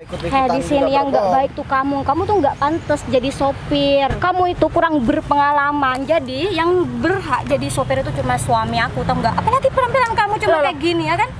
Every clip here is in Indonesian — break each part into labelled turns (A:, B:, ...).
A: Kayak di sini yang nggak baik tuh kamu tuh nggak pantas jadi sopir. Kamu itu kurang berpengalaman. Jadi yang berhak jadi sopir itu cuma suami aku, tau nggak? Apalagi penampilan kamu cuma kayak gini ya kan?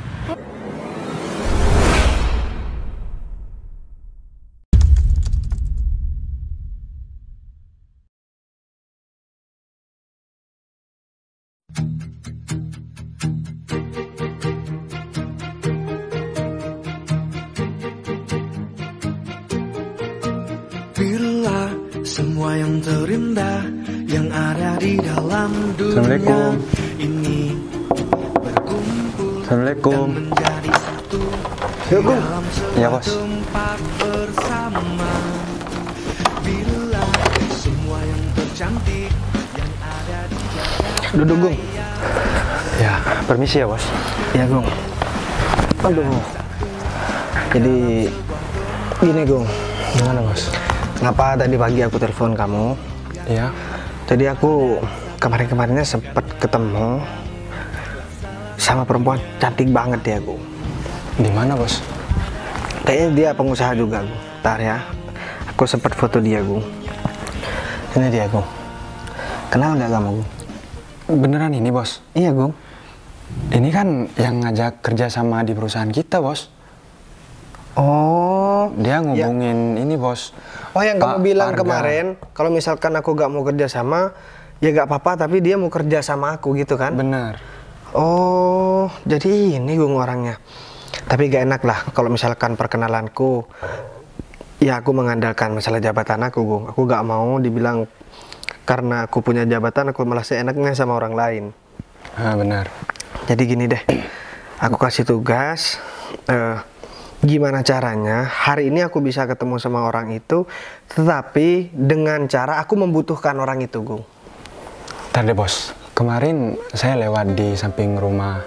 B: Bila semua yang terindah yang ada di dalam dunia ini berkumpul dan menjadi satu dalam sebuah tempat bersama. Bila semua yang tercantik yang ada di jagat.
C: Duduk, Gung. Ya, permisi ya, Bos. Ya, Gung. Aduh. Jadi gini, Gung. Gimana, Bos? Kenapa tadi pagi aku telepon kamu? Iya. Jadi aku kemarin-kemarinnya sempat ketemu sama perempuan cantik banget ya, Gung. Di mana, Bos? Kayaknya dia pengusaha juga, Gung. Ntar ya. Aku sempat foto dia, Gung. Ini dia, Gung. Kenal nggak kamu, Gung? Beneran ini, Bos? Iya, Gung. Ini kan yang ngajak kerja sama di perusahaan kita, Bos. Oh, dia ngubungin ini, Bos. Oh, yang kamu bilang kemarin, kalau misalkan aku gak mau kerja sama, ya gak apa-apa, tapi dia mau kerja sama aku gitu kan? Bener. Oh, jadi ini Gung orangnya. Tapi gak enak lah kalau misalkan perkenalanku, ya aku mengandalkan masalah jabatan aku, Gung. Aku gak mau dibilang karena aku punya jabatan, aku malah seenaknya sama orang lain. Ah, benar. Jadi gini deh, aku kasih tugas, gimana caranya hari ini aku bisa ketemu sama orang itu, tetapi dengan cara aku membutuhkan orang itu, Gung. Ntar deh, Bos. Kemarin saya lewat di samping rumah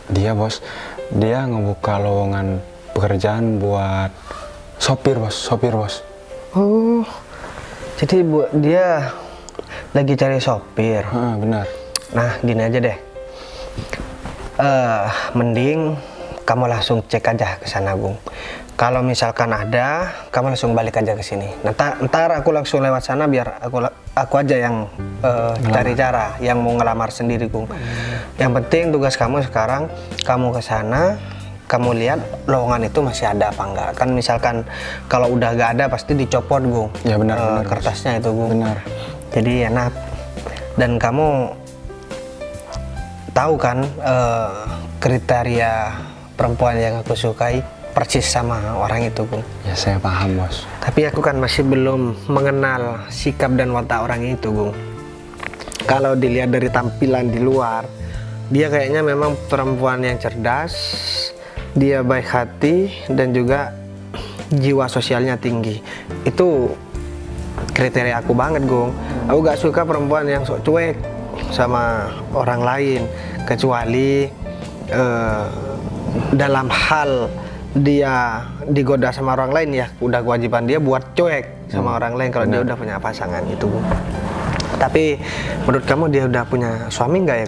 C: dia, Bos. Dia ngebuka lowongan pekerjaan buat sopir, Bos. Sopir, Bos. Oh, jadi buat dia lagi cari sopir. Benar. Nah, gini aja deh. Mending kamu langsung cek aja ke sana, Gung. Kalau misalkan ada, kamu langsung balik aja ke sini. Ntar aku langsung lewat sana biar aku aja yang cari cara, yang mau ngelamar sendiri, Gung. Yang penting tugas kamu sekarang, kamu ke sana, kamu lihat lowongan itu masih ada apa enggak. Kan misalkan kalau udah gak ada pasti dicopot, Gung. Ya benar, kertasnya itu, Gung. Benar. Jadi enak. Dan kamu tahu kan kriteria perempuan yang aku sukai persis sama orang itu, Gung. Ya, saya paham, Bos. Tapi aku kan masih belum mengenal sikap dan watak orang itu, Gung. Kalau dilihat dari tampilan di luar, dia kayaknya memang perempuan yang cerdas, dia baik hati, dan juga jiwa sosialnya tinggi. Itu kriteria aku banget, Gung. Aku gak suka perempuan yang sok cuek sama orang lain, kecuali dalam hal dia digoda sama orang lain, ya udah kewajiban dia buat cuek sama orang lain kalau dia udah punya pasangan itu, Bung. Tapi menurut kamu dia udah punya suami nggak ya?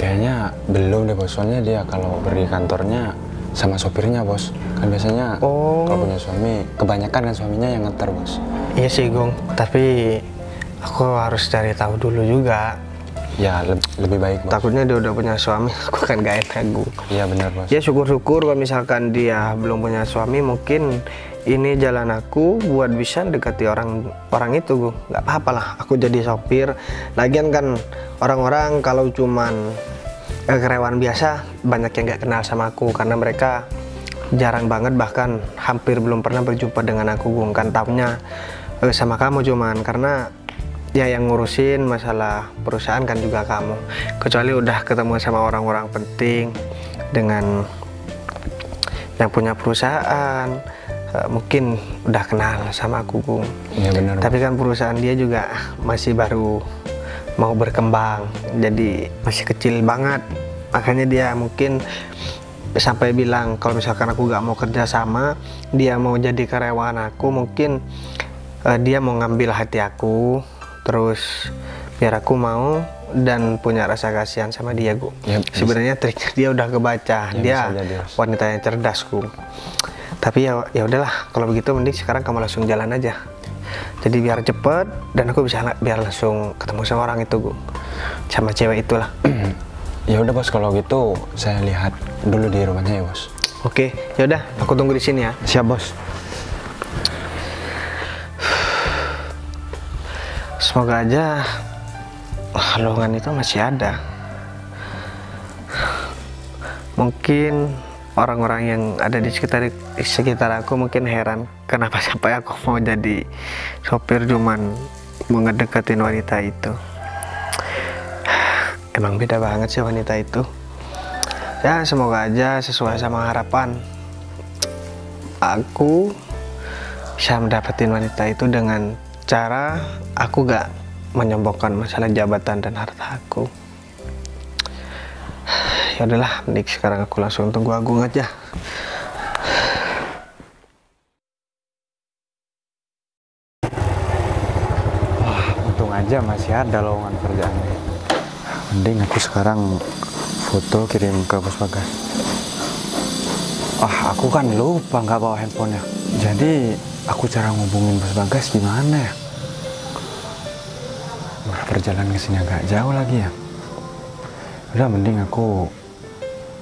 C: Kayaknya belum deh, Bos. Soalnya dia kalau pergi kantornya sama sopirnya, Bos. Kan biasanya kalau punya suami kebanyakan kan suaminya yang ngeter, Bos. Iya sih, Gung. Tapi aku harus cari tahu dulu juga. Ya, lebih baik, Bos. Takutnya dia udah punya suami, aku kan gak enak, Gung. Iya benar, Bos. Ya syukur-syukur kalau misalkan dia belum punya suami, mungkin ini jalan aku buat bisa dekati orang itu, Gung. Gak apa-apa lah, aku jadi sopir. Lagian kan orang-orang kalau cuman karyawan biasa banyak yang gak kenal sama aku, karena mereka jarang banget, bahkan hampir belum pernah berjumpa dengan aku, Gung. Kan tahunya sama kamu cuman karena ya yang ngurusin masalah perusahaan kan juga kamu, kecuali udah ketemu sama orang-orang penting dengan yang punya perusahaan, mungkin udah kenal sama aku, Gung. Ya, benar. Tapi kan perusahaan dia juga masih baru mau berkembang, jadi masih kecil banget, makanya dia mungkin sampai bilang kalau misalkan aku gak mau kerja sama, dia mau jadi karyawan aku, mungkin dia mau ngambil hati aku, terus biar aku mau dan punya rasa kasihan sama dia, Gung. Ya, sebenarnya triknya dia udah kebaca, ya, dia wanita yang cerdas, Gung. Tapi ya udahlah, kalau begitu mending sekarang kamu langsung jalan aja. Jadi biar cepet dan aku bisa biar langsung ketemu sama orang itu, Gung. Sama cewek itulah.
D: Ya udah bos, kalau gitu saya lihat dulu di rumahnya ya bos.
C: Oke, ya udah, aku tunggu di sini ya.
D: Siap bos.
C: Semoga aja lowongan itu masih ada. Mungkin orang-orang yang ada di sekitar aku mungkin heran kenapa sampai aku mau jadi sopir cuman mau ngedeketin wanita itu. Emang beda banget sih wanita itu. Ya semoga aja sesuai sama harapan. Aku bisa mendapatkan wanita itu dengan cara aku gak menyombongkan masalah jabatan dan harta aku. Ya udahlah, mending sekarang aku langsung tunggu Agung aja.
D: Wah, untung aja masih ada lowongan kerjaannya. Mending aku sekarang foto kirim ke Bos Bagas. Aku kan lupa nggak bawa handphonenya. Jadi aku cara ngubungin Bos Bagas gimana ya? Perjalanan ke sini agak jauh lagi ya. Udah, mending aku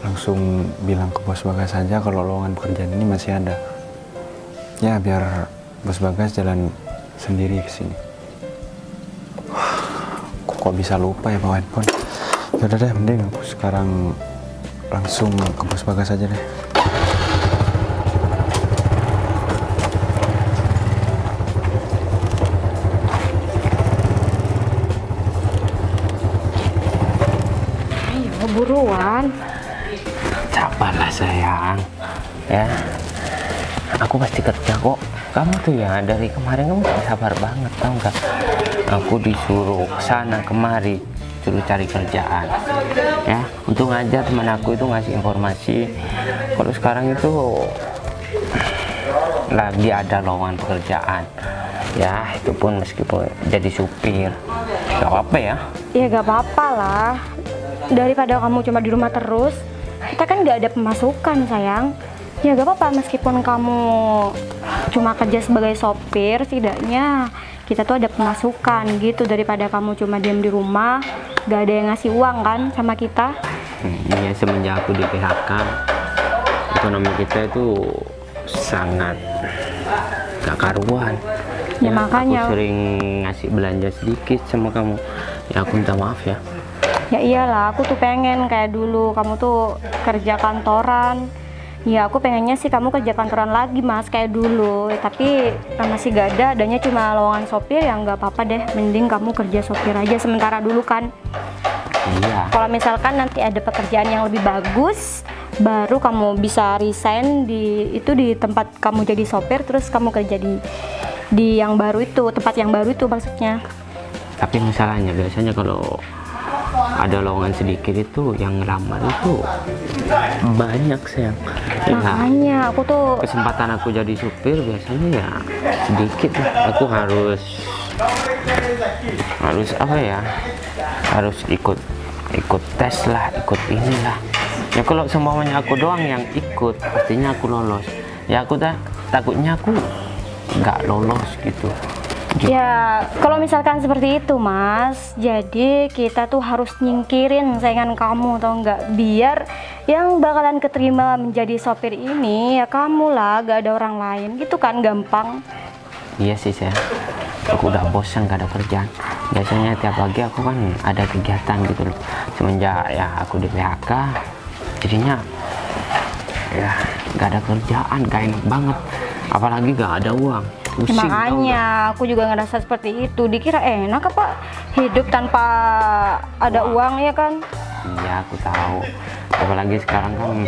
D: langsung bilang ke Bos Bagas saja kalau lowongan pekerjaan ini masih ada. Ya biar Bos Bagas jalan sendiri ke sini. Kok bisa lupa ya bawa handphone? Yaudah deh, mending aku sekarang langsung ke Bos Bagas aja deh.
A: Ayo buruan.
E: Sabarlah sayang, ya. Aku pasti kerja kok. Kamu tuh ya dari kemarin kamu gak sabar banget, tau nggak? Aku disuruh sana kemari, suruh cari kerjaan. Ya, untung aja teman aku itu ngasih informasi kalau sekarang itu lagi ada lowongan pekerjaan. Ya, itu pun meskipun jadi supir, gak apa-apa ya.
A: Ya gak apa-apa lah. Daripada kamu cuma di rumah terus, kita kan gak ada pemasukan sayang. Ya gak apa-apa meskipun kamu cuma kerja sebagai sopir, setidaknya kita tuh ada pemasukan gitu, daripada kamu cuma diam di rumah gak ada yang ngasih uang kan sama kita.
E: Iya, semenjak aku di PHK ekonomi kita itu sangat gak karuan.
A: Ya, makanya
E: aku sering ngasih belanja sedikit sama kamu. Ya aku minta maaf ya.
A: Ya iyalah, aku tuh pengen kayak dulu kamu tuh kerja kantoran. Ya aku pengennya sih kamu kerja kantoran lagi mas kayak dulu. Tapi masih gak ada, adanya cuma lowongan sopir. Ya nggak apa-apa deh, mending kamu kerja sopir aja sementara dulu kan.
E: Iya.
A: Kalau misalkan nanti ada pekerjaan yang lebih bagus, baru kamu bisa resign di tempat kamu jadi sopir, terus kamu kerja di yang baru itu, tempat yang baru itu maksudnya.
E: Tapi masalahnya biasanya kalau ada lowongan sedikit itu yang ngelamar itu banyak sayang.
A: Makanya aku tuh
E: Kesempatan aku jadi supir biasanya ya sedikit lah. Aku harus apa ya, harus ikut tes lah, ikut inilah. Ya kalau semuanya aku doang yang ikut, pastinya aku lolos. Ya aku takutnya aku nggak lolos gitu.
A: ya kalau misalkan seperti itu mas, jadi kita tuh harus nyingkirin saingan kamu tau nggak, biar yang bakalan keterima menjadi sopir ini ya kamu lah, gak ada orang lain gitu kan, gampang.
E: Iya sih saya, aku udah bosan gak ada kerjaan. Biasanya tiap pagi aku kan ada kegiatan gitu loh. Semenjak ya aku di PHK, jadinya ya gak ada kerjaan, gak enak banget. Apalagi gak ada uang. Pusing,
A: makanya aku juga ngerasa seperti itu. Dikira enak apa hidup tanpa ada uang ya kan?
E: Iya aku tahu. Apalagi sekarang kan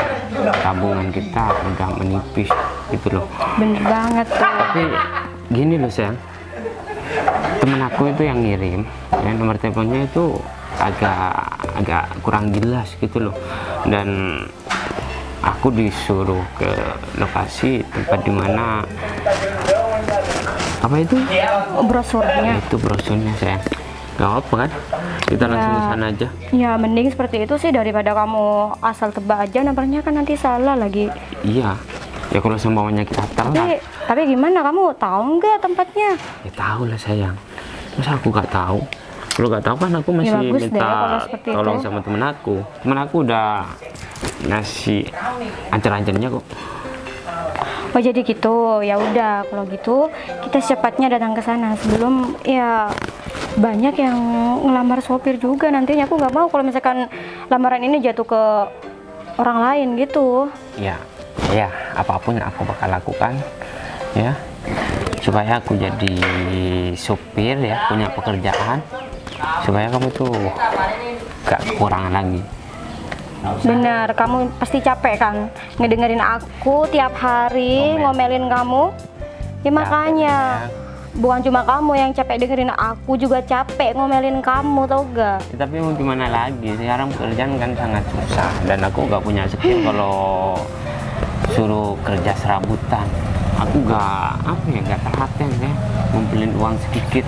E: tabungan kita udah menipis gitu loh.
A: Bener banget tuh.
E: Tapi gini loh sayang, temen aku itu yang ngirim ya, nomor teleponnya itu agak kurang jelas gitu loh, dan aku disuruh ke lokasi tempat dimana apa itu
A: brosurnya.
E: Itu brosurnya sayang. Gak apa kan, kita langsung ke sana aja.
A: Ya mending seperti itu sih, daripada kamu asal tebak aja nomornya kan nanti salah lagi.
E: Iya, Ya kalau semuanya kita telat.
A: Tapi gimana, kamu tahu nggak tempatnya?
E: Ya tahu lah sayang. Masa aku nggak tahu? Kalau nggak tahu kan aku masih
A: bagus deh
E: minta
A: kalau seperti
E: tolong
A: itu.
E: sama temen aku. Temen aku udah ngasih ancer-ancernya kok.
A: Oh jadi gitu, ya udah kalau gitu kita secepatnya datang ke sana sebelum ya banyak yang ngelamar sopir juga nantinya. Aku nggak mau kalau misalkan lamaran ini jatuh ke orang lain gitu.
E: Ya, ya apapun yang aku bakal lakukan ya supaya aku jadi sopir ya, punya pekerjaan supaya kamu tuh gak kekurangan lagi.
A: Benar, kamu pasti capek kan ngedengerin aku tiap hari ngomelin kamu. Ya makanya bukan cuma kamu yang capek dengerin aku, juga capek ngomelin kamu, tau gak?
E: Ya, tapi mau gimana lagi, sekarang pekerjaan kan sangat susah dan aku gak punya skill kalau suruh kerja serabutan. Aku gak terhaten ya, ngumpulin uang sedikit,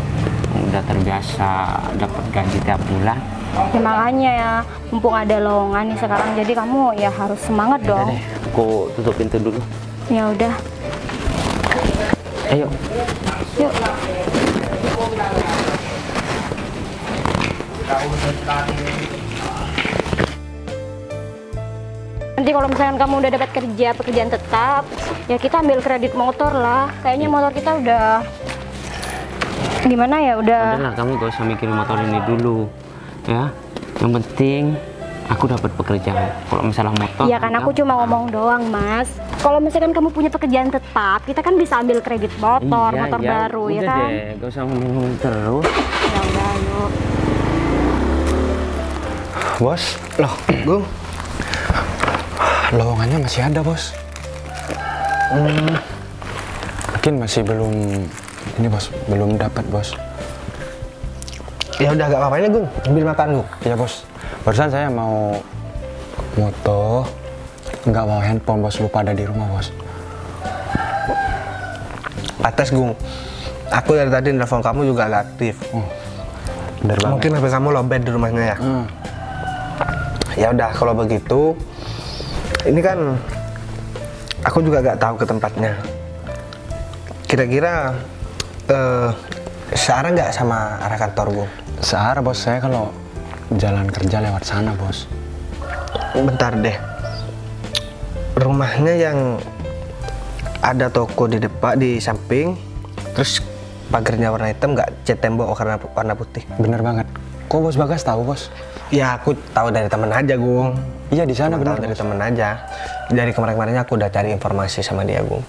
E: udah terbiasa dapat gaji tiap bulan.
A: Ya makanya ya, mumpung ada lowongan nih sekarang, jadi kamu ya harus semangat dong.
E: Deh, aku tutup pintu dulu.
A: Ya udah,
E: Ayo.
A: yuk. Nanti kalau misalkan kamu udah dapat pekerjaan tetap, ya kita ambil kredit motor lah. Kayaknya motor kita udah gimana ya, udah.
E: Udahlah, kamu gak usah mikirin motor ini dulu ya. Yang penting aku dapat pekerjaan. Kalau misalnya motor,
A: Iya kan, aku cuma ngomong doang, Mas. Kalau misalkan kamu punya pekerjaan tetap, kita kan bisa ambil kredit motor, motor baru, ya kan?
E: Deh, gak usah ngomong terus.
A: Ya udah, yuk.
C: Bos, loh, Gung.
D: Lowongannya masih ada, Bos. Mungkin masih belum ini, Bos. Belum dapat, Bos.
C: Ya udah gak apa-apa ini, Gung. Ambil makan, Gung.
D: Iya, Bos. Barusan saya mau moto, nggak bawa handphone, Bos. Lupa ada di rumah, Bos.
C: Atas, Gung. Aku dari tadi nelfon kamu juga gak aktif.
D: Bener banget.
C: Mungkin HP kamu lowbat di rumahnya ya. Ya udah kalau begitu, ini kan aku juga gak tahu ke tempatnya. Kira-kira searah nggak sama arah kantor, Gung?
D: Searah, Bos. Saya kalau jalan kerja lewat sana, Bos.
C: Bentar deh. Rumahnya yang ada toko di depan, di samping, terus pagarnya warna hitam, nggak cat tembok warna putih.
D: Bener banget. Kok Bos Bagas tahu, Bos?
C: Ya aku tahu dari temen aja, Gung.
D: Iya, di sana bener,
C: Tahu dari
D: Bos.
C: temen aja. Dari kemarin-kemarinnya aku udah cari informasi sama dia, Gung.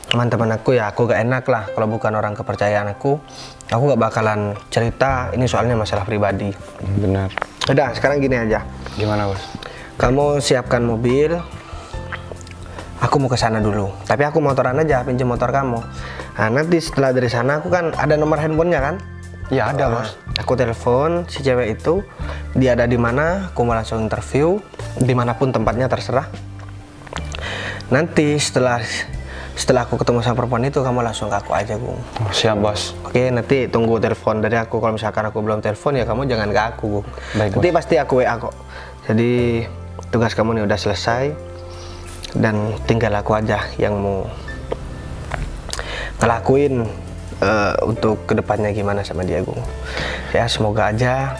C: Teman-teman aku ya aku gak enak lah kalau bukan orang kepercayaan aku gak bakalan cerita. Ini soalnya masalah pribadi.
D: Bener.
C: Udah, sekarang gini aja.
D: Gimana, Bos?
C: Kamu siapkan mobil. Aku mau ke sana dulu. Tapi aku motoran aja, pinjam motor kamu. Nah, nanti setelah dari sana aku kan ada nomor handphonenya kan?
D: Ya ada, Bos.
C: Aku telepon si cewek itu, dia ada di mana, aku mau langsung interview, dimanapun tempatnya terserah. Nanti setelah aku ketemu sama perempuan itu, kamu langsung ke aku aja, Gung.
D: Oh, siap, Bos.
C: Oke, nanti tunggu telepon dari aku. Kalau misalkan aku belum telepon ya kamu jangan ke aku, Gung.
D: Baik,
C: Nanti pasti aku WA kok. Jadi tugas kamu nih udah selesai dan tinggal aku aja yang mau ngelakuin untuk kedepannya gimana sama dia, Gung. Ya semoga aja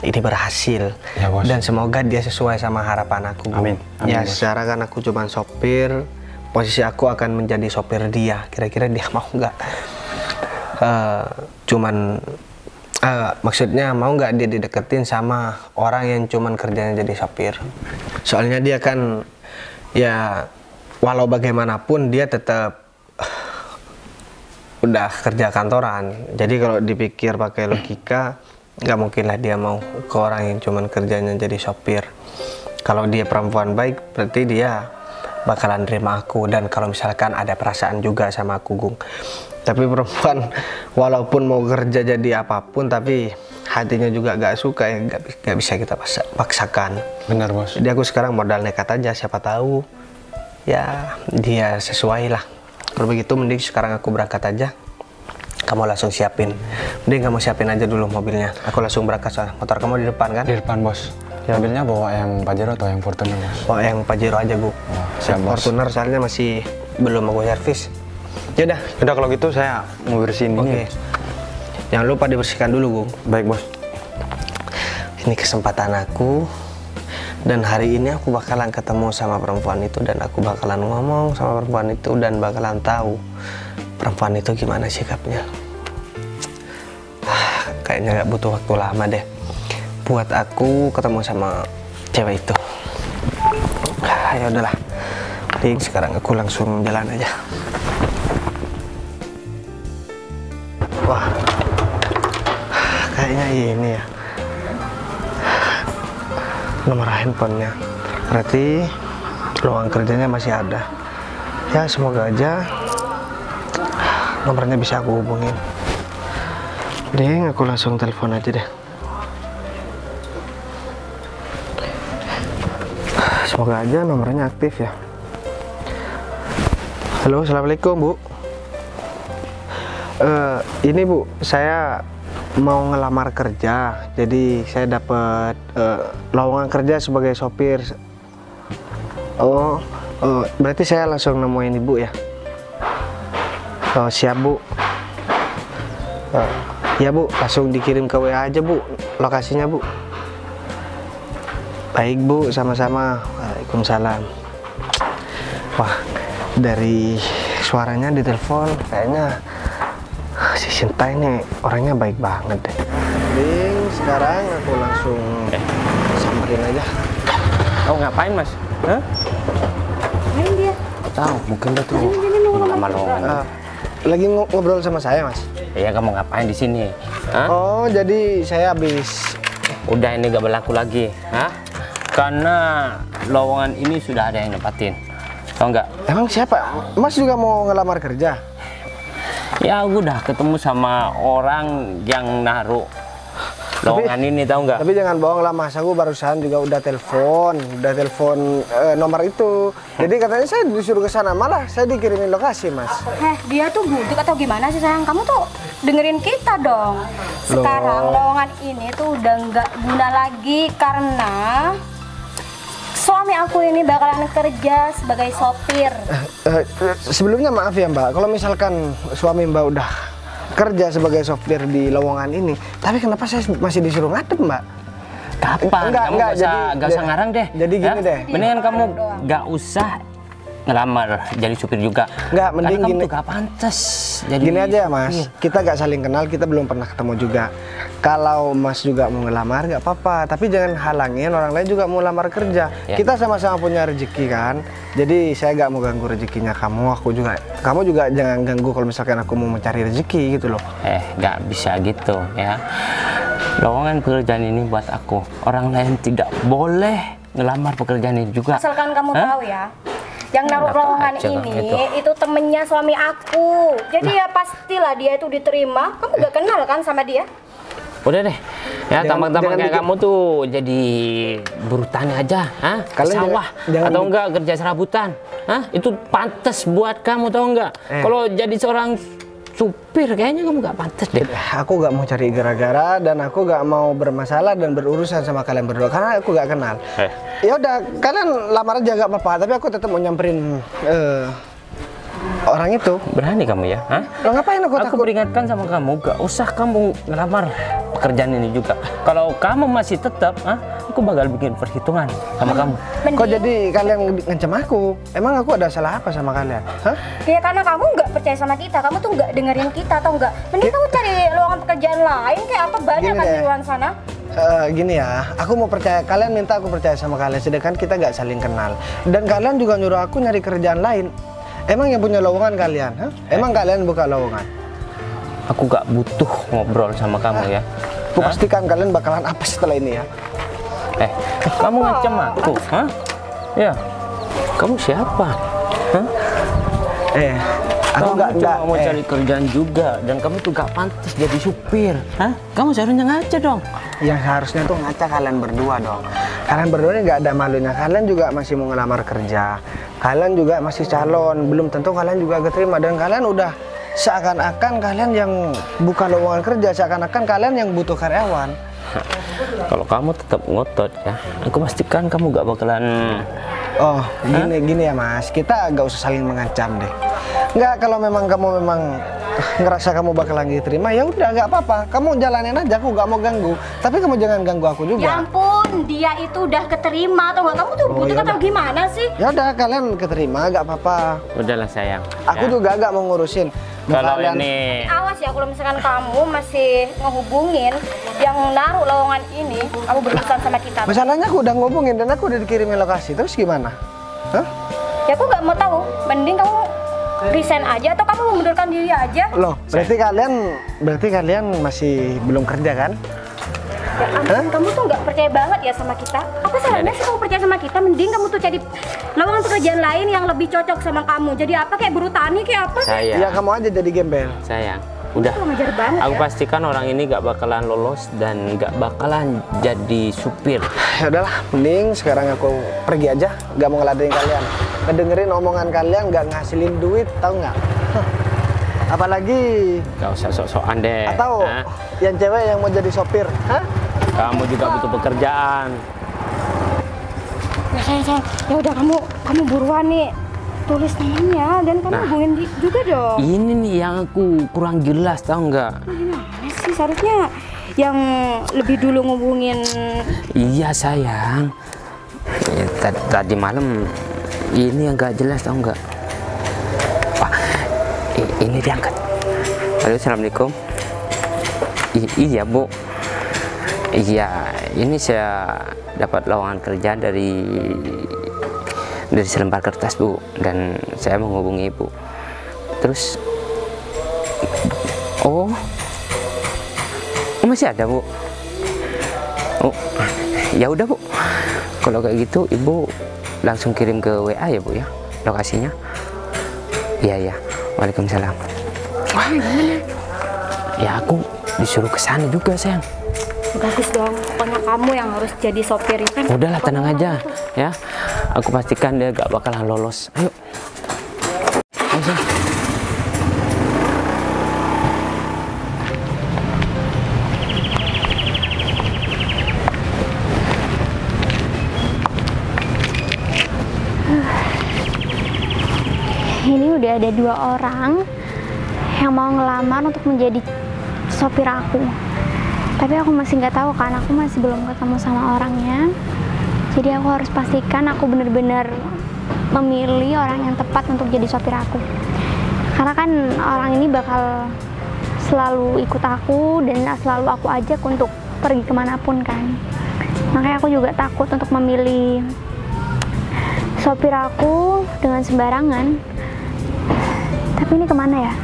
C: ini berhasil
D: Ya, Bos.
C: dan semoga dia sesuai sama harapan aku, Gung.
D: Amin. Amin,
C: Ya
D: Bos.
C: secara kan aku cuman sopir, posisi aku akan menjadi sopir dia. Kira-kira dia mau nggak? Maksudnya mau nggak dia dideketin sama orang yang cuman kerjanya jadi sopir? Soalnya dia kan ya walau bagaimanapun dia tetap udah kerja kantoran. Jadi kalau dipikir pakai logika, nggak mungkin lah dia mau ke orang yang cuman kerjanya jadi sopir. Kalau dia perempuan baik, berarti dia bakalan terima aku. Dan kalau misalkan ada perasaan juga sama aku, Gung. Tapi perempuan walaupun mau kerja jadi apapun, tapi hatinya juga gak suka, ya gak bisa kita paksakan.
D: Bener, Bos.
C: Jadi aku sekarang modal nekat aja, siapa tahu ya dia sesuai lah. Kalau begitu mending sekarang aku berangkat aja. Kamu langsung siapin. Mending kamu siapin aja dulu mobilnya. Aku langsung berangkat soalnya. Motor kamu di depan kan?
D: Di depan, Bos. Mobilnya bawa yang Pajero atau yang Fortuner, Bos?
C: Oh, yang Pajero aja, Bu.
D: siap, Bos.
C: Fortuner soalnya masih belum aku servis. Yaudah.
D: Udah kalau gitu saya mau bersihin
C: Oke.
D: ini.
C: Jangan lupa dibersihkan dulu, Gung.
D: Baik bos.
C: Ini kesempatan aku, dan hari ini aku bakalan ketemu sama perempuan itu, dan aku bakalan ngomong sama perempuan itu, dan bakalan tahu perempuan itu gimana sikapnya. Kayaknya gak butuh waktu lama deh buat aku ketemu sama cewek itu. Ya udahlah, jadi sekarang aku langsung jalan aja. Wah, kayaknya ini ya nomor handphonenya, berarti lowongan kerjanya masih ada ya. Semoga aja nomornya bisa aku hubungin. Ding, aku langsung telepon aja deh. Semoga aja nomornya aktif ya. Halo, assalamualaikum Bu. Ini Bu, saya mau ngelamar kerja, jadi saya dapat lowongan kerja sebagai sopir. Oh, berarti saya langsung nemuin Ibu ya. Oh, siap Bu. Ya Bu, langsung dikirim ke WA aja Bu, lokasinya Bu. Baik Bu, sama-sama. Waalaikumsalam. Wah, dari suaranya di telepon kayaknya si Sinta ini orangnya baik banget deh. Ding, sekarang aku langsung samperin aja.
E: Kau ngapain mas? Hah?
A: Main dia.
E: Tahu, mungkin dia tuh lama lowongan.
C: Lagi ngobrol sama saya Mas.
E: Iya, kamu ngapain di sini? Hah?
C: Oh, jadi saya habis.
E: Udah ini gak berlaku lagi, hah? Karena lowongan ini sudah ada yang nempatin. Tahu nggak?
C: Emang siapa? Mas juga mau ngelamar kerja?
E: Ya, aku udah ketemu sama orang yang naruh lowongan ini, tahu nggak?
C: Tapi jangan bohong lah Mas, aku barusan juga udah telepon nomor itu. Jadi katanya saya disuruh ke sana, malah saya dikirimin lokasi Mas.
A: Dia tuh budek atau gimana sih sayang? Kamu tuh dengerin kita dong. Sekarang lowongan ini tuh udah nggak guna lagi karena suami aku ini bakalan kerja sebagai sopir.
C: Sebelumnya maaf ya Mbak, kalau misalkan suami Mbak udah kerja sebagai sopir di lowongan ini, tapi kenapa saya masih disuruh ngadep Mbak?
E: Kapan? Kamu gak usah ngarang deh.
C: Jadi gini deh.
E: Mendingan kamu gak usah ngelamar jadi supir juga.
C: Nggak, mending
E: karena
C: gini.
E: kamu tuh gak pantas jadi
C: Gini aja ya Mas,
E: supir.
C: kita gak saling kenal, kita belum pernah ketemu juga. Kalau Mas juga mau ngelamar gak apa-apa, tapi jangan halangin orang lain juga mau lamar kerja.
E: Ya.
C: Kita sama-sama punya rezeki kan. Jadi saya gak mau ganggu rezekinya kamu, kamu juga jangan ganggu kalau misalkan aku mau mencari rezeki gitu loh.
E: Gak bisa gitu ya. Lowongan pekerjaan ini buat aku. Orang lain tidak boleh ngelamar pekerjaan ini juga.
A: Asalkan kamu tahu ya, yang naruh
E: Enak
A: lowongan
E: aja
A: ini
E: gitu.
A: itu temennya suami aku. Jadi ya pastilah dia itu diterima. Kamu gak kenal kan sama dia?
E: Udah deh, ya
C: Jangan
E: tampang-tampang kayak
C: bikin-
E: kamu tuh jadi buruh tani aja, hah?
C: Kalian
E: Sawah
C: jangan
E: atau enggak kerja serabutan, hah? Itu pantas buat kamu, tau enggak? Kalau jadi seorang supir kayaknya kamu gak pantas deh.
C: Aku gak mau cari gara-gara dan aku gak mau bermasalah dan berurusan sama kalian berdua karena aku gak kenal. Ya udah, kalian lamar aja gak apa-apa, tapi aku tetap mau nyamperin orang itu.
E: Berani kamu ya, hah?
C: Lo ngapain aku
E: Aku
C: takut?
E: peringatkan sama kamu, gak usah kamu ngelamar pekerjaan ini juga. Kalau kamu masih tetap, aku bakal bikin perhitungan sama kamu.
C: Kok jadi kalian ngancam aku? Emang aku ada salah apa sama kalian? Hah?
A: Ya karena kamu nggak percaya sama kita, kamu tuh nggak dengerin kita atau enggak. Mending kamu cari lowongan pekerjaan lain kayak apa banyak
C: Gini
A: kan di
C: deh.
A: luar sana.
C: Gini ya, aku mau percaya, kalian minta aku percaya sama kalian, sedangkan kita nggak saling kenal. Dan kalian juga nyuruh aku nyari kerjaan lain. Emang yang punya lowongan kalian? Hah? Emang kalian buka lowongan?
E: Aku gak butuh ngobrol sama kamu ya.
C: Aku pastikan kalian bakalan apa setelah ini ya.
E: Kamu ngancam aku, hah? Ya, kamu siapa? Hah?
C: Aku
E: Kamu cuma mau cari kerjaan juga dan kamu tuh gak pantas jadi supir, hah? Kamu seharusnya ngaca dong.
C: Yang seharusnya tuh ngaca kalian berdua dong. Kalian berdua ini nggak ada malunya. Kalian juga masih mau ngelamar kerja. Kalian juga masih calon. Belum tentu kalian juga keterima. Dan kalian udah seakan-akan kalian yang buka lowongan kerja. Seakan-akan kalian yang butuh karyawan.
E: Kalau kamu tetap ngotot ya, aku pastikan kamu gak bakalan
C: Oh, gini ya Mas, kita gak usah saling mengancam deh. Enggak, kalau memang kamu ngerasa kamu bakalan diterima, ya udah nggak apa-apa. Kamu jalanin aja, aku gak mau ganggu. Tapi kamu jangan ganggu aku juga.
A: Ya ampun, dia itu udah keterima atau nggak? Kamu tuh butuh atau gimana sih?
C: Ya udah, kalian keterima, gak apa-apa.
E: Udahlah sayang.
C: Aku juga gak mau ngurusin.
E: Kalau
C: Kalian-
E: ini
A: Awas ya kalau misalkan kamu masih ngehubungin yang naruh lowongan ini, kamu berurusan sama kita.
C: Masalahnya aku udah ngomongin dan aku udah dikirimin lokasi. Terus gimana? Hah?
A: Ya aku nggak mau tahu. Mending kamu resign aja atau kamu mengundurkan diri aja.
C: Loh, berarti kalian masih belum kerja kan?
A: Ya ampun, kamu tuh nggak percaya banget ya sama kita. Apa salahnya sih kamu percaya sama kita? Mending kamu tuh cari lowongan pekerjaan lain yang lebih cocok sama kamu. Jadi apa, kayak buruh tani kayak apa sih?
E: sayang,
C: Ya kamu aja jadi gembel.
E: sayang. Udah.
A: Kamu ngajar banget
E: Aku
A: ya.
E: pastikan orang ini gak bakalan lolos dan gak bakalan jadi supir.
C: Ya udahlah, mending sekarang aku pergi aja, gak mau ngeladenin kalian. Ngedengerin omongan kalian gak ngasilin duit, tahu nggak? Hah. Apalagi
E: Gak usah sok-sokan deh.
C: atau
E: Hah?
C: yang cewek yang mau jadi sopir, hah?
E: Kamu juga butuh pekerjaan.
A: Ya sayang, ya udah kamu buruan nih tulis namanya dan kamu hubungin juga dong.
E: Ini nih yang aku kurang jelas, tahu nggak?
A: Gimana sih, seharusnya yang lebih dulu ngubungin.
E: Iya sayang. Ya, tadi malam ini yang gak jelas, tahu nggak? Wah, ini diangkat. Halo, assalamualaikum. Iya bu. Iya, ini saya dapat lowongan kerja dari selembar kertas bu, dan saya menghubungi ibu. Terus, oh masih ada bu. Oh, ya udah bu. Kalau kayak gitu ibu langsung kirim ke WA ya bu ya, lokasinya. Iya ya. Waalaikumsalam. Wah, ya aku disuruh ke sana juga sayang.
A: Bagus dong, pokoknya kamu yang harus jadi sopir kan.
E: Udahlah, tenang aja ya. Aku pastikan dia gak bakalan lolos. Ayo. Ayo sayang.
F: Ini udah ada 2 orang yang mau ngelamar untuk menjadi sopir aku. Tapi aku masih nggak tahu kan, aku masih belum ketemu sama orangnya. Jadi aku harus pastikan aku benar-benar memilih orang yang tepat untuk jadi sopir aku. Karena kan orang ini bakal selalu ikut aku dan selalu aku ajak untuk pergi kemanapun kan. Makanya aku juga takut untuk memilih sopir aku dengan sembarangan. Tapi ini kemana ya?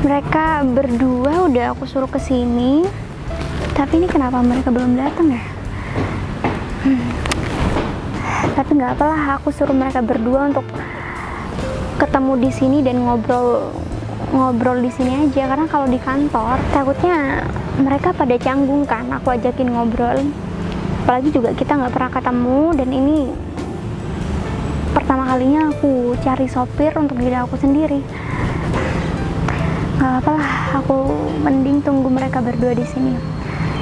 F: Mereka berdua udah aku suruh ke sini. Tapi ini kenapa mereka belum datang ya? Tapi nggak apalah, aku suruh mereka berdua untuk ketemu di sini dan ngobrol di sini aja. Karena kalau di kantor takutnya mereka pada canggung kan aku ajakin ngobrol. Apalagi juga kita nggak pernah ketemu, dan ini pertama kalinya aku cari sopir untuk diri aku sendiri. Nggak apalah, aku mending tunggu mereka berdua di sini.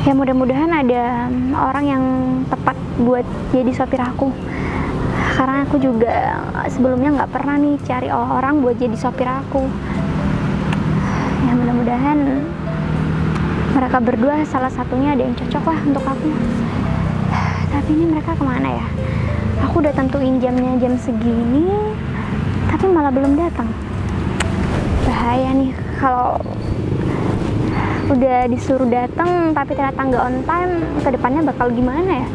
F: Ya mudah-mudahan ada orang yang tepat buat jadi sopir aku. Karena aku juga sebelumnya nggak pernah nih cari orang buat jadi sopir aku. Ya mudah-mudahan mereka berdua salah satunya ada yang cocok lah untuk aku. Tapi ini mereka kemana ya? Aku udah tentuin jamnya jam segini, tapi malah belum datang. Bahaya nih kalau udah disuruh datang tapi ternyata nggak on time. Kedepannya bakal gimana ya?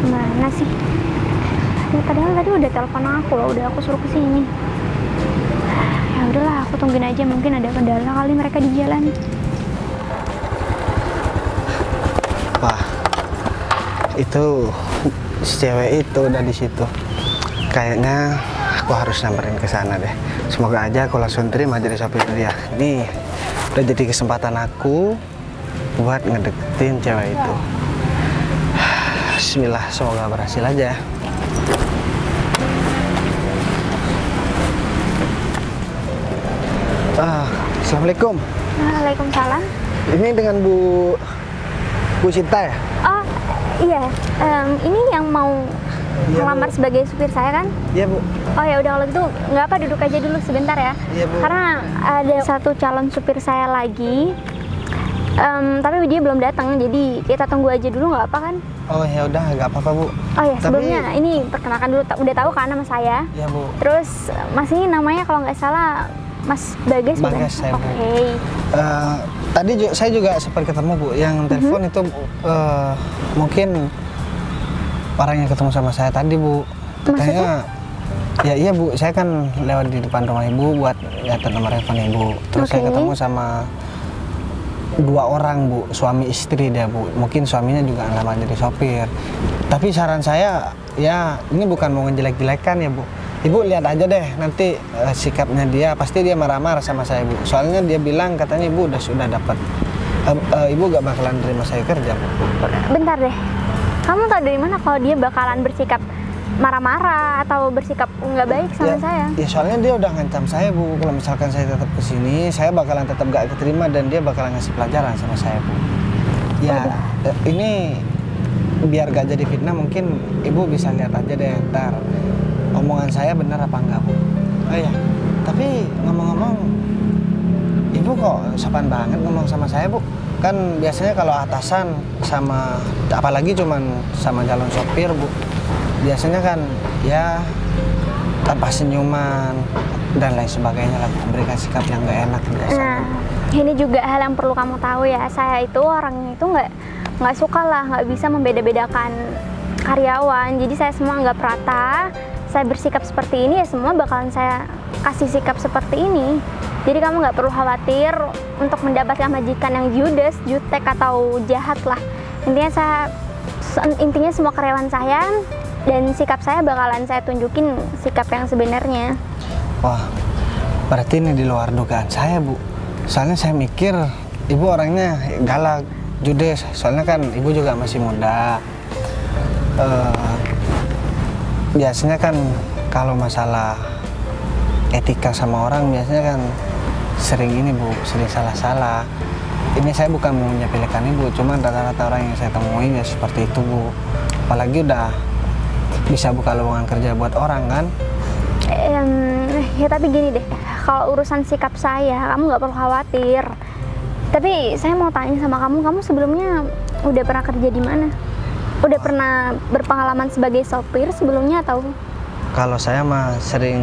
F: Gimana sih? Ya, padahal tadi udah telepon aku loh, udah aku suruh kesini. Ya udahlah, aku tungguin aja, mungkin ada kendala kali mereka di jalan.
C: Wah, itu si cewek itu udah di situ. Kayaknya aku harus nyamperin ke sana deh. Semoga aja aku langsung terima jadi sopir dia. Ini udah jadi kesempatan aku buat ngedeketin cewek itu. Bismillah, semoga berhasil aja. Assalamualaikum.
F: Waalaikumsalam.
C: Ini dengan Bu Cinta ya?
F: Oh iya, ini yang mau
C: Iya,
F: ngelamar
C: Bu.
F: sebagai supir saya kan?
C: Iya Bu.
F: Oh ya udah kalau gitu nggak apa, duduk aja dulu sebentar ya.
C: Iya, Bu.
F: Karena ada satu calon supir saya lagi, tapi dia belum datang, jadi kita tunggu aja dulu nggak apa kan?
C: Oh ya udah, nggak apa-apa Bu.
F: Oh ya
C: Tapi-
F: sebelumnya ini perkenalkan dulu, udah tahu kan nama saya?
C: Iya Bu.
F: Terus Mas ini namanya kalau nggak salah Mas Bagas bukan?
C: Bagas saya, Bu.
F: Oke.
C: Tadi saya juga sempat ketemu Bu, yang telepon itu mungkin orang yang ketemu sama saya tadi Bu. Katanya, ya iya Bu, saya kan lewat di depan rumah Ibu buat lihat nomor telepon Ibu. Terus saya
F: Oke.
C: ketemu sama dua orang Bu, suami istri dia Bu. Mungkin suaminya juga ngelamar jadi sopir. Tapi saran saya, ya ini bukan mau ngejelek-jelekan ya Bu. Ibu lihat aja deh nanti sikapnya dia, pasti dia marah-marah sama saya Bu. Soalnya dia bilang katanya Ibu sudah dapat, Ibu gak bakalan terima saya kerja Bu.
F: Bentar deh, kamu tahu dari mana kalau dia bakalan bersikap marah-marah atau bersikap nggak baik sama saya?
C: Ya soalnya dia udah ngancam saya Bu, kalau misalkan saya tetap kesini, saya bakalan tetap gak keterima dan dia bakalan ngasih pelajaran sama saya Bu. Ya ini biar gak jadi fitnah, mungkin Ibu bisa lihat aja deh ntar omongan saya benar apa enggak Bu. Oh ya, tapi ngomong-ngomong, Ibu kok sopan banget ngomong sama saya Bu. Kan biasanya kalau atasan sama, apalagi cuman sama calon sopir Bu, biasanya kan ya tanpa senyuman dan lain sebagainya lah, memberikan sikap yang gak enak biasanya.
F: Nah, ini juga hal yang perlu kamu tahu ya. Saya itu orangnya itu nggak suka lah, nggak bisa membeda-bedakan karyawan. Jadi saya semua anggap rata. Saya bersikap seperti ini ya semua bakalan saya kasih sikap seperti ini. Jadi kamu nggak perlu khawatir untuk mendapatkan majikan yang judes, jutek atau jahat lah. Intinya semua karyawan saya dan sikap saya bakalan saya tunjukin sikap yang sebenarnya.
C: Wah, berarti ini di luar dugaan saya Bu. Soalnya saya mikir Ibu orangnya galak, judes. Soalnya kan Ibu juga masih muda. Biasanya kan kalau masalah etika sama orang biasanya kan sering ini Bu, sering salah-salah. Ini saya bukan mau menyepelekan Ibu, cuman rata-rata orang yang saya temuin ya seperti itu Bu. Apalagi udah bisa buka lowongan kerja buat orang kan.
F: Ya tapi gini deh, kalau urusan sikap saya kamu nggak perlu khawatir. Tapi saya mau tanya sama kamu sebelumnya udah pernah kerja di mana? Udah pernah berpengalaman sebagai sopir sebelumnya atau?
C: Kalau saya mah sering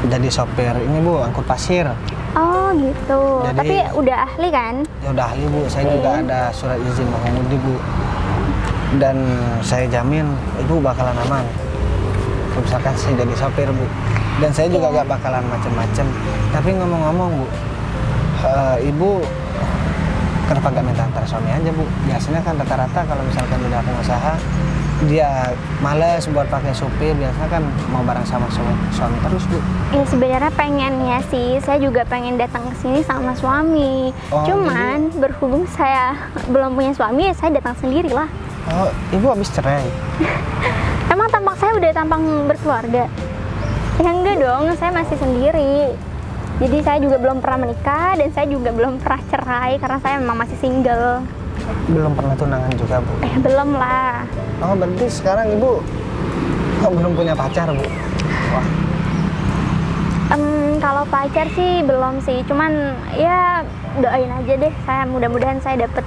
C: jadi sopir ini Bu, angkut pasir.
F: Oh gitu.
C: Jadi-
F: Tapi udah ahli kan?
C: Ya udah ahli Bu, saya juga ada surat izin mengemudi Bu. Dan saya jamin Ibu bakalan aman. Misalkan saya jadi sopir Bu. Dan saya juga gak bakalan macem-macem. Tapi ngomong-ngomong Bu, Ibu kenapa gak minta antar suami aja Bu? Biasanya kan rata-rata kalau misalkan udah pengusaha, dia males buat pakai supir, biasanya kan mau bareng sama suami terus Bu.
F: Ya sebenarnya pengennya sih, saya juga pengen datang ke sini sama suami.
C: Oh,
F: Cuman berhubung saya belum punya suami, ya saya datang sendiri lah.
C: Oh, Ibu habis cerai?
F: Emang tampak saya udah tampang berkeluarga? Ya enggak dong, saya masih sendiri. Jadi saya juga belum pernah menikah dan saya juga belum pernah cerai karena saya memang masih single.
C: Belum pernah tunangan juga Bu?
F: Belum lah.
C: Oh, berarti sekarang Ibu belum punya pacar Bu? Wah.
F: Kalau pacar sih belum sih, cuman ya doain aja deh. Saya mudah-mudahan saya dapet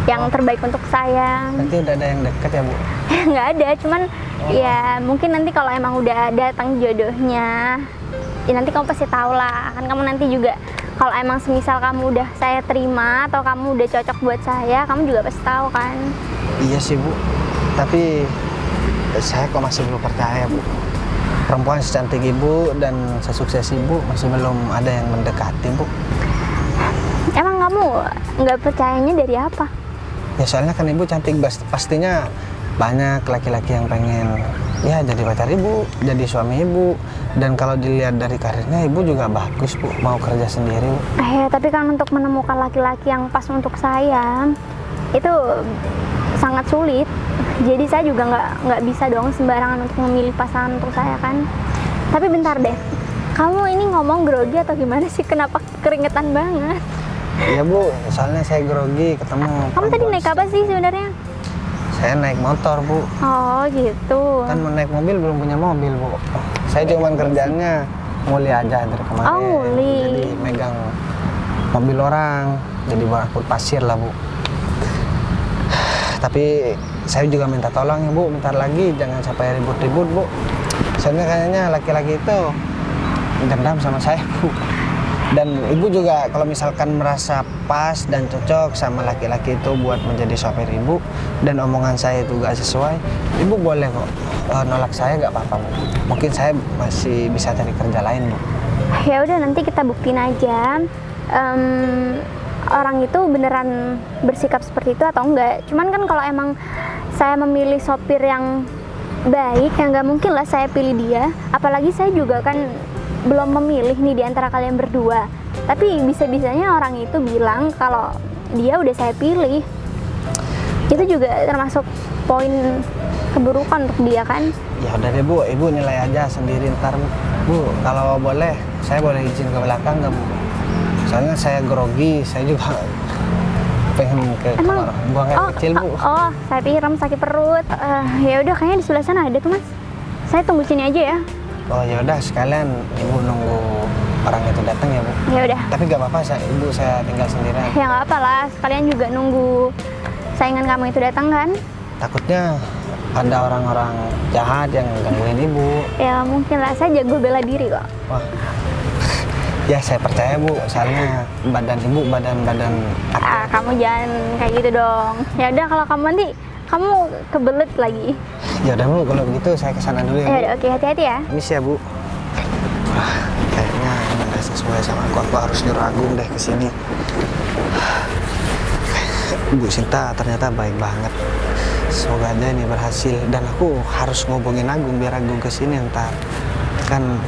F: yang terbaik untuk saya.
C: Nanti udah ada yang deket ya Bu?
F: Nggak ada, cuman ya mungkin nanti kalau emang udah datang jodohnya, ya nanti kamu pasti tahu lah. Kan kamu nanti juga kalau emang semisal kamu udah saya terima atau kamu udah cocok buat saya, kamu juga pasti tahu kan.
C: Iya sih Bu, tapi saya kok masih belum percaya Bu. Perempuan secantik Ibu dan sesukses Ibu masih belum ada yang mendekati Bu.
F: Emang kamu nggak percayanya dari apa?
C: Ya soalnya kan Ibu cantik, pastinya banyak laki-laki yang pengen ya jadi pacar Ibu, jadi suami Ibu. Dan kalau dilihat dari karirnya Ibu juga bagus Bu, mau kerja sendiri Bu.
F: Ya tapi kan untuk menemukan laki-laki yang pas untuk saya itu sangat sulit. Jadi saya juga nggak bisa dong sembarangan untuk memilih pasangan untuk saya kan. Tapi bentar deh, kamu ini ngomong grogi atau gimana sih? Kenapa keringetan banget?
C: Iya Bu, soalnya saya grogi ketemu.
F: Kamu tadi naik apa sih sebenarnya?
C: Saya naik motor, Bu.
F: Oh gitu.
C: Kan mau naik mobil belum punya mobil, Bu. Saya cuma kerjaannya nguli aja dari kemarin.
F: Oh, nguli.
C: Jadi megang mobil orang, jadi angkut pasir lah, Bu. Tapi saya juga minta tolong ya, Bu, bentar lagi jangan sampai ribut-ribut, Bu. Soalnya kayaknya laki-laki itu dendam sama saya, Bu. Dan ibu juga kalau misalkan merasa pas dan cocok sama laki-laki itu buat menjadi sopir ibu dan omongan saya itu gak sesuai, ibu boleh kok nolak saya, gak apa-apa, Bu. Mungkin saya masih bisa cari kerja lain, Bu.
F: Ya udah, nanti kita buktiin aja orang itu beneran bersikap seperti itu atau enggak. Cuman kan kalau emang saya memilih sopir yang baik, ya nggak mungkin lah saya pilih dia. Apalagi saya juga kan belum memilih nih di antara kalian berdua. Tapi bisa-bisanya orang itu bilang kalau dia udah saya pilih. Itu juga termasuk poin keburukan untuk dia kan.
C: Ya udah deh, Bu, ibu nilai aja sendiri ntar, Bu. Kalau boleh, saya boleh izin ke belakang nggak, Bu? Soalnya saya grogi, saya juga pengen ke kamar buang air kecil, Bu.
F: Oh, saya pikir kamu sakit perut. Ya udah, kayaknya di sebelah sana ada tuh, Mas. Saya tunggu sini aja ya.
C: Oh ya udah, sekalian ibu nunggu orang itu datang ya, Bu.
F: Ya udah.
C: Tapi nggak apa-apa, saya tinggal sendirian.
F: Ya nggak apa lah, sekalian juga nunggu saingan kamu itu datang kan.
C: Takutnya ada orang-orang jahat yang gangguin ibu.
F: Ya mungkin lah, saya jago bela diri kok.
C: Wah, ya saya percaya, Bu. Soalnya badan ibu badan
F: Kamu jangan kayak gitu dong. Ya udah, kalau kamu nanti kamu kebelet lagi.
C: Ya udah, Bu, kalau begitu saya kesana dulu ya, Bu.
F: Ya udah, oke, hati-hati ya.
C: Misi ya, Bu. Wah, kayaknya ini nggak sesuai sama aku. Aku harus nyuruh Agung deh ke sini. Bu Sinta ternyata baik banget. Semoga aja ini berhasil, dan aku harus ngobongin Agung biar Agung ke sini ntar. Kan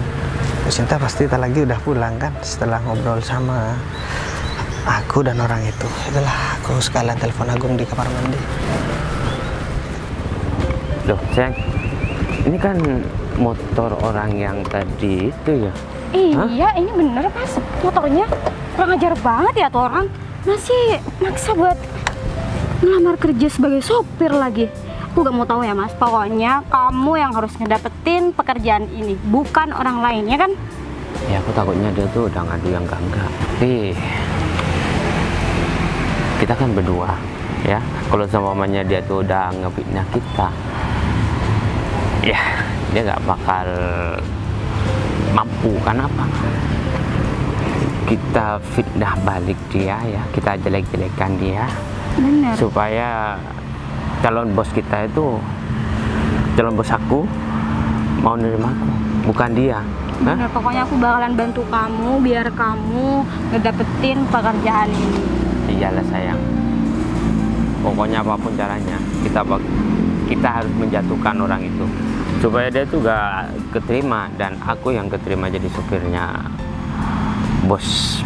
C: Bu Sinta pasti tak lagi udah pulang kan setelah ngobrol sama aku dan orang itu. Itulah, aku sekalian telepon Agung di kamar mandi.
E: Loh, sayang, ini kan motor orang yang tadi itu ya?
A: Iya, ini bener Mas, motornya. Kurang ajar banget ya tuh orang. Masih maksa buat ngelamar kerja sebagai sopir lagi. Aku gak mau tahu ya Mas, pokoknya kamu yang harus ngedapetin pekerjaan ini, bukan orang lain, ya kan?
E: Ya, aku takutnya dia tuh udah ngadu yang enggak. Tapi kita kan berdua, ya. Kalau semuanya dia tuh udah ngefitnah kita, ya dia nggak bakal mampu. Kenapa? Kita fitnah balik dia, ya, kita jelek-jelekan dia.
A: Bener.
E: Supaya calon bos kita itu, calon bos aku mau nerima aku, bukan dia.
A: Bener, pokoknya aku bakalan bantu kamu biar kamu ngedapetin pekerjaan ini.
E: Iyalah sayang, pokoknya apapun caranya kita harus menjatuhkan orang itu supaya dia tuh gak keterima dan aku yang keterima jadi supirnya bos.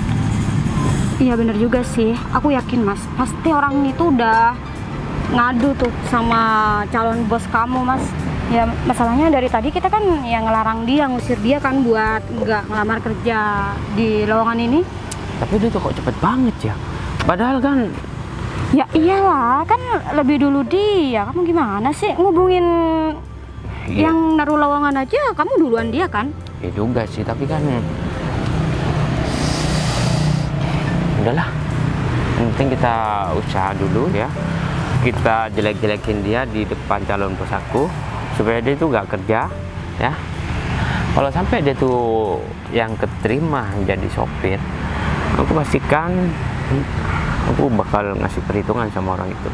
A: Iya bener juga sih, aku yakin Mas, pasti orang itu udah ngadu tuh sama calon bos kamu Mas. Ya masalahnya dari tadi kita kan yang ngelarang dia, ngusir dia kan buat nggak ngelamar kerja di lowongan ini.
E: Tapi dia tuh kok cepet banget ya, padahal kan.
A: Ya iyalah, kan lebih dulu dia. Kamu gimana sih ngubungin yang naruh lowongan aja, kamu duluan dia kan?
E: Ya juga sih, tapi kan udahlah, yang penting kita usaha dulu ya. Kita jelek-jelekin dia di depan calon bos aku supaya dia tuh gak kerja, ya. Kalau sampai dia tuh yang keterima jadi sopir, aku pastikan aku bakal ngasih perhitungan sama orang itu.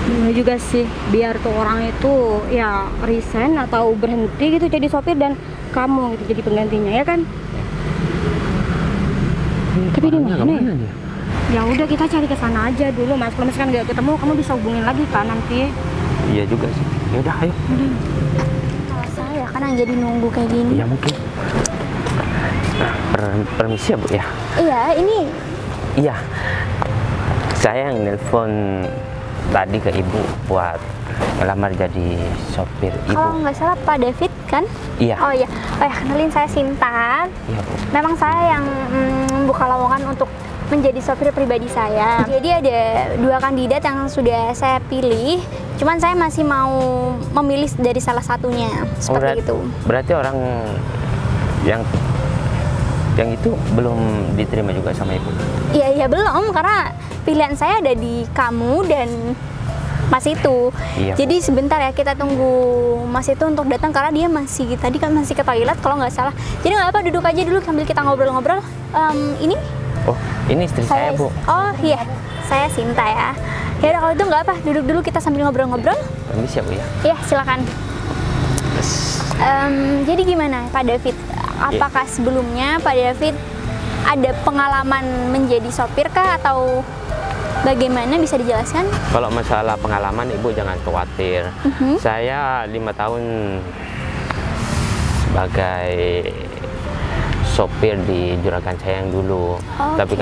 A: Bener juga sih, biar tuh orang itu ya resign atau berhenti gitu jadi sopir dan kamu gitu jadi penggantinya, ya kan? Tapi di mana ya? Ya udah, kita cari ke sana aja dulu Mas. Kalau misalkan nggak ketemu, kamu bisa hubungin lagi kan nanti.
E: Iya juga sih. Ya udah, ayo.
F: Kalau saya kan yang jadi nunggu kayak gini.
E: Iya mungkin. Permisi ya, Bu ya.
F: Iya, ini.
E: Iya. Saya yang nelpon tadi ke Ibu buat ngelamar jadi sopir Ibu.
F: Kalau nggak salah Pak David kan?
E: Iya.
F: Oh iya. Oh ya, kenalin, saya Sinta.
E: Iya, Bu.
F: Memang saya yang buka lowongan untuk menjadi sopir pribadi saya. Jadi ada 2 kandidat yang sudah saya pilih, cuman saya masih mau memilih dari salah satunya, seperti itu.
E: Berarti orang yang itu belum diterima juga sama ibu?
F: Iya belum, karena pilihan saya ada di kamu dan Mas itu.
E: Iya.
F: Jadi sebentar ya, kita tunggu Mas itu untuk datang karena dia masih tadi kan masih ke toilet kalau nggak salah. Jadi nggak apa, duduk aja dulu sambil kita ngobrol-ngobrol. Ini?
E: Oh, ini istri saya, Bu.
F: Oh iya, saya Sinta ya. Ya udah kalau itu nggak apa, duduk dulu kita sambil ngobrol-ngobrol.
E: Permisi ya, Bu ya.
F: Iya silakan. Jadi gimana Pak David? Apakah sebelumnya Pak David ada pengalaman menjadi sopir kah atau bagaimana, bisa dijelaskan?
E: Kalau masalah pengalaman Ibu jangan khawatir. Saya 5 tahun sebagai sopir di juragan saya yang dulu. Tapi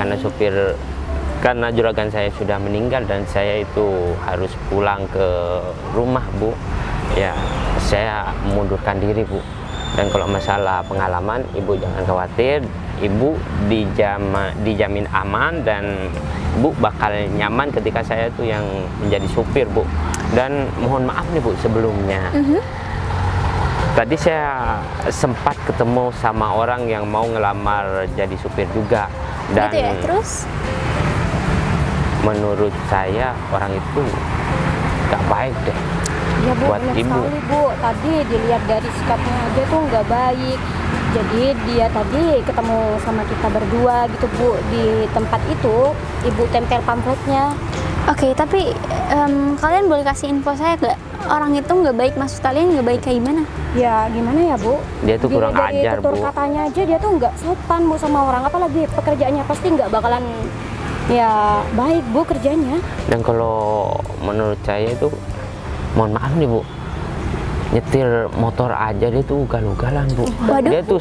E: karena juragan saya sudah meninggal dan saya itu harus pulang ke rumah, Bu. Ya, saya mengundurkan diri, Bu. Dan kalau masalah pengalaman Ibu jangan khawatir, Ibu dijamin aman dan Bu bakal nyaman ketika saya tuh yang menjadi supir, Bu. Dan mohon maaf nih, Bu, sebelumnya. Tadi saya sempat ketemu sama orang yang mau ngelamar jadi supir juga. Dan
F: gitu ya, terus?
E: Menurut saya orang itu gak baik deh.
A: Ya Bu,
E: buat
A: benar
E: Ibu.
A: sekali Bu. Tadi dilihat dari sikapnya aja tuh nggak baik. Jadi dia tadi ketemu sama kita berdua gitu Bu, di tempat itu Ibu tempel pamfletnya.
F: Oke, tapi kalian boleh kasih info saya nggak? Orang itu nggak baik, maksud kalian nggak baik kayak gimana?
A: Ya gimana ya Bu?
E: Dia tuh kurang ajar,
A: tutur
E: Bu.
A: katanya aja dia tuh nggak sopan Bu sama orang, apalagi pekerjaannya pasti nggak bakalan ya baik Bu kerjanya.
E: Dan kalau menurut saya itu, mohon maaf nih Bu, nyetir motor aja dia tuh ugal-ugalan, Bu.
F: Waduh.
E: Dia tuh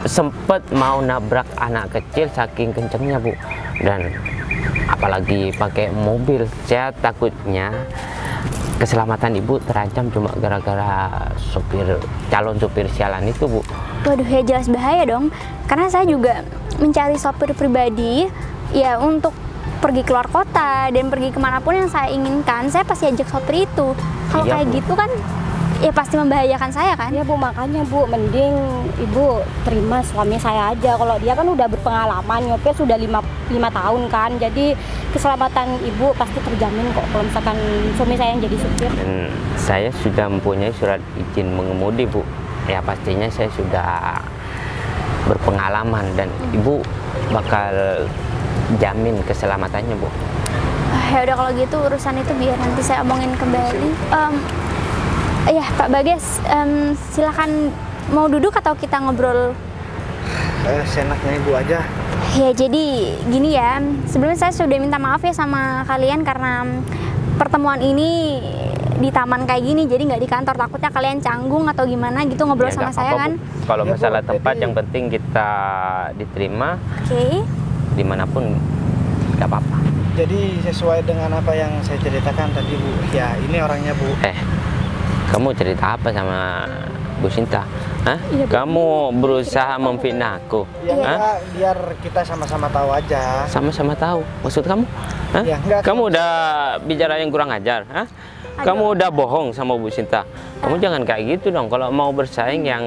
E: sempet mau nabrak anak kecil saking kencengnya, Bu. Dan apalagi pakai mobil, saya takutnya keselamatan Ibu terancam cuma gara-gara calon supir sialan itu, Bu.
F: Waduh, ya jelas bahaya dong. Karena saya juga mencari sopir pribadi ya untuk pergi keluar kota dan pergi kemanapun yang saya inginkan, saya pasti ajak sopir itu. Kalau
E: Iya,
F: kayak
E: Bu.
F: gitu kan ya pasti membahayakan saya kan?
A: Ya Bu, makanya Bu, mending Ibu terima suami saya aja. Kalau dia kan udah berpengalaman, nyopir sudah 5 tahun kan. Jadi keselamatan Ibu pasti terjamin kok kalau misalkan suami saya yang jadi supir.
E: Dan saya sudah mempunyai surat izin mengemudi, Bu. Ya pastinya saya sudah berpengalaman dan Ibu bakal jamin keselamatannya, Bu.
F: Ya udah kalau gitu urusan itu biar nanti saya omongin kembali. Ya Pak Bagas, silakan mau duduk atau kita ngobrol?
C: Senaknya Ibu aja.
F: Ya jadi gini ya, sebelumnya saya sudah minta maaf ya sama kalian karena pertemuan ini di taman kayak gini, jadi nggak di kantor. Takutnya kalian canggung atau gimana gitu ngobrol
E: Ya,
F: sama
E: nggak
F: saya
E: apa-apa,
F: kan.
E: Bu. Kalau
C: Ya, Bu,
E: masalah tempat
C: jadi-
E: yang penting kita diterima
F: Oke.
E: dimanapun, nggak apa-apa.
C: Jadi sesuai dengan apa yang saya ceritakan tadi, Bu. Ya, ini orangnya, Bu.
E: Kamu cerita apa sama Bu Sinta? Hah?
A: Iya, Bu.
E: Kamu berusaha memfitnah aku?
C: Ya,
E: Hah?
C: enggak, biar kita sama-sama tahu aja.
E: Sama-sama tahu. Maksud kamu? Hah?
C: Ya, enggak.
E: Kamu udah bicara yang kurang ajar? Hah? Kamu udah bohong sama Bu Sinta. Kamu jangan kayak gitu dong. Kalau mau bersaing yang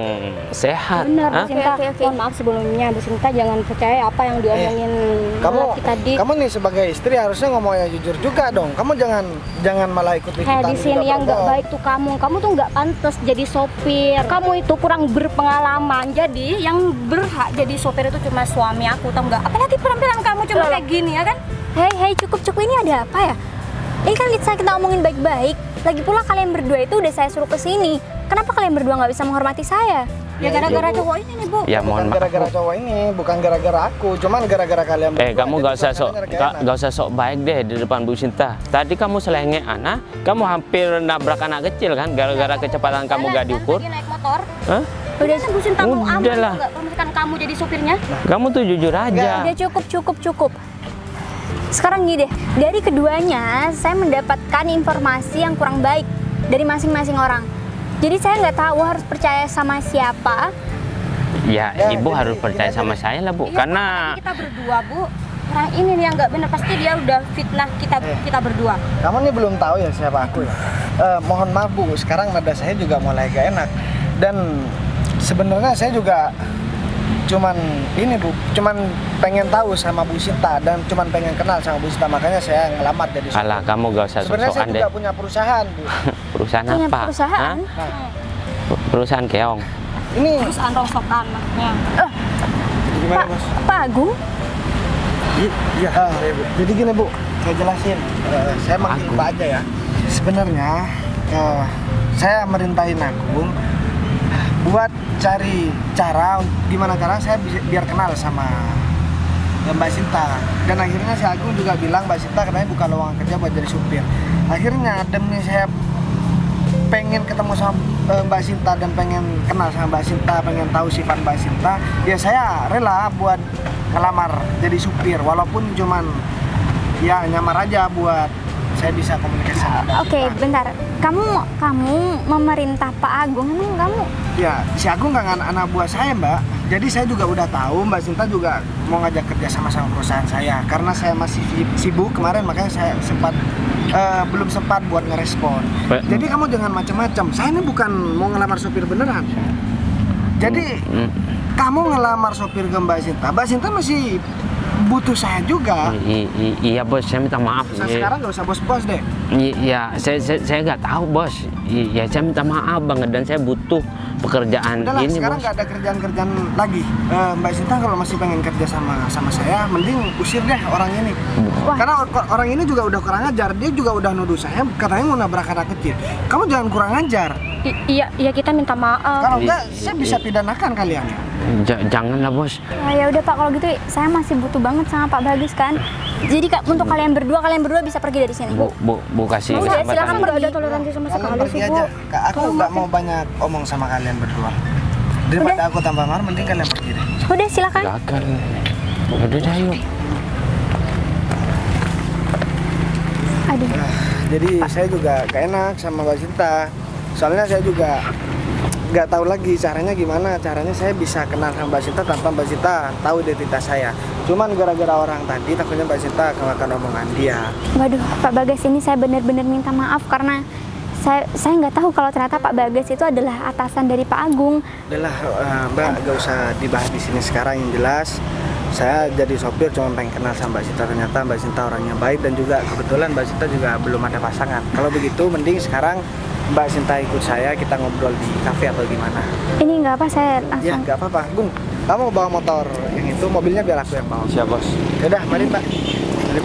E: sehat.
A: Benar
E: Hah?
A: Bu Sinta.
F: Oke.
A: Mohon maaf sebelumnya Bu Sinta, jangan percaya apa yang diomongin laki tadi.
C: Kamu nih sebagai istri harusnya ngomongnya jujur juga dong. Kamu jangan malah ikut-ikutan.
A: Kayak di sini
C: juga
A: yang nggak
C: berbohong.
A: baik tuh kamu tuh nggak pantas jadi sopir. Kamu itu kurang berpengalaman. Jadi yang berhak jadi sopir itu cuma suami aku, tau nggak? Apalagi penampilan kamu cuma
F: Loh.
A: kayak gini ya kan?
F: Hei, cukup ini ada apa ya? Ini kan kita omongin baik-baik. Lagi pula kalian berdua itu udah saya suruh ke sini. Kenapa kalian berdua nggak bisa menghormati saya?
A: Ya gara-gara cowok ini nih Bu.
E: Ya mohon
C: Bukan
E: maaf.
C: gara-gara cowok ini, bukan gara-gara aku, cuman gara-gara kalian berdua.
E: Kamu
C: jadi
E: gak usah sok
C: suasananya nggak enak.
E: gak usah sok baik deh di depan Bu Sinta. Tadi kamu selenge anak, kamu hampir nabrak anak kecil kan gara-gara kecepatan kamu gak diukur.
A: Lagi naik motor.
E: Hah?
A: Udah Bu Sinta mau aman
E: Udahlah.
A: nggak? Kalau misalkan kamu jadi supirnya?
E: Kamu tuh jujur aja.
F: Udah cukup. Sekarang gini deh, dari keduanya saya mendapatkan informasi yang kurang baik dari masing-masing orang. Jadi saya nggak tahu harus percaya sama siapa.
E: Ya,
C: Ya,
E: Ibu
C: jadi
E: harus percaya
C: gini
E: sama
C: aja
E: saya lah, Bu.
A: Iya,
E: Karena
A: makanya kita berdua Bu. orang ini nih yang nggak bener, pasti dia udah fitnah kita berdua.
C: Kamu nih belum tahu ya siapa aku ya. Mohon maaf Bu, sekarang nada saya juga mulai gak enak. Dan sebenarnya saya juga cuman pengen tahu sama Bu Sinta dan cuman pengen kenal sama Bu Sinta, makanya saya ngelamar jadi sopir.
E: Alah, kamu gak usah
C: Sebenarnya saya
E: sok-sokan deh.
C: juga punya perusahaan Bu.
E: Perusahaan
F: Punya
E: apa?
F: perusahaan?
E: Hah? Perusahaan keong.
C: Ini
A: Terus rongsokan maksudnya.
C: gimana Bos?
F: Pak Agung?
C: Iya, jadi gini Bu, saya jelasin. Saya manggil Pak aja ya. Sebenarnya saya merintahin Agung buat cari cara gimana cara saya biar kenal sama Mbak Sinta. Dan akhirnya si Agung juga bilang Mbak Sinta katanya buka lowongan kerja buat jadi supir. Akhirnya demi saya pengen ketemu sama Mbak Sinta dan pengen kenal sama Mbak Sinta, pengen tahu sifat Mbak Sinta, ya saya rela buat ngelamar jadi supir walaupun cuman ya nyamar aja buat saya bisa komunikasi sama Mbak
F: Oke,
C: Sinta.
F: bentar. Kamu memerintah Pak Agung, emang kamu?
C: Ya, si Agung nggak anak buah saya Mbak. Jadi saya juga udah tahu Mbak Sinta juga mau ngajak kerja sama perusahaan saya. Karena saya masih sibuk kemarin, makanya saya belum sempat buat ngerespon. Jadi kamu jangan macam-macam. Saya ini bukan mau ngelamar sopir beneran. Jadi kamu ngelamar sopir ke Mbak Sinta masih butuh saya juga.
E: Iya bos, saya minta maaf.
C: Sekarang nggak usah bos-bos deh.
E: Iya, saya nggak tahu bos. Iya, saya minta maaf banget dan saya butuh pekerjaan
C: Udahlah,
E: ini
C: sekarang
E: bos.
C: nggak ada kerjaan lagi. Mbak Sinta kalau masih pengen kerja sama saya, mending usir deh orang ini.
F: Wah.
C: Karena orang ini juga udah kurang ajar. Dia juga udah nuduh saya katanya mau nabrak anak kecil. Kamu jangan kurang ajar.
A: Iya kita minta maaf.
C: Kalau enggak, saya bisa pidanakan kalian.
E: Janganlah bos.
F: Ya udah Pak, kalau gitu saya masih butuh banget sama Pak Bagus kan. Jadi untuk kalian berdua bisa pergi dari sini.
E: Bu kasih
A: Udah,
E: kesempatan.
A: silakan nggak ada toleransi sama
C: Kalian
A: sekali
C: pergi
A: sih
C: aja.
A: Bu.
C: Aku nggak mau banyak omong sama kalian berdua. Daripada aku tambah marah, mending kalian pergi deh.
F: Udah silakan.
E: Gagal. Udah dah yuk.
F: Aduh.
C: Jadi saya juga gak enak sama Mbak Sinta. Soalnya saya juga nggak tahu lagi caranya gimana. Caranya saya bisa kenal sama Mbak Sinta tanpa Mbak Sinta tahu identitas saya. Cuman gara-gara orang tadi takutnya Mbak Sinta kemakan omongan dia.
F: Waduh, Pak Bagas, ini saya benar-benar minta maaf karena saya nggak tahu kalau ternyata Pak Bagas itu adalah atasan dari Pak Agung.
C: Udahlah Mbak, gak usah dibahas di sini sekarang. Yang jelas saya jadi sopir cuma pengen kenal sama Mbak Sinta. Ternyata Mbak Sinta orangnya baik dan juga kebetulan Mbak Sinta juga belum ada pasangan. Kalau begitu mending sekarang Mbak Sinta ikut saya, kita ngobrol di kafe atau gimana.
F: Ini nggak apa, saya
C: Ya
F: langsung.
C: nggak apa-apa. Gung, kamu bawa motor yang itu, mobilnya biar aku yang bawa.
D: Siap bos.
C: Yaudah, mari Mbak. Mari.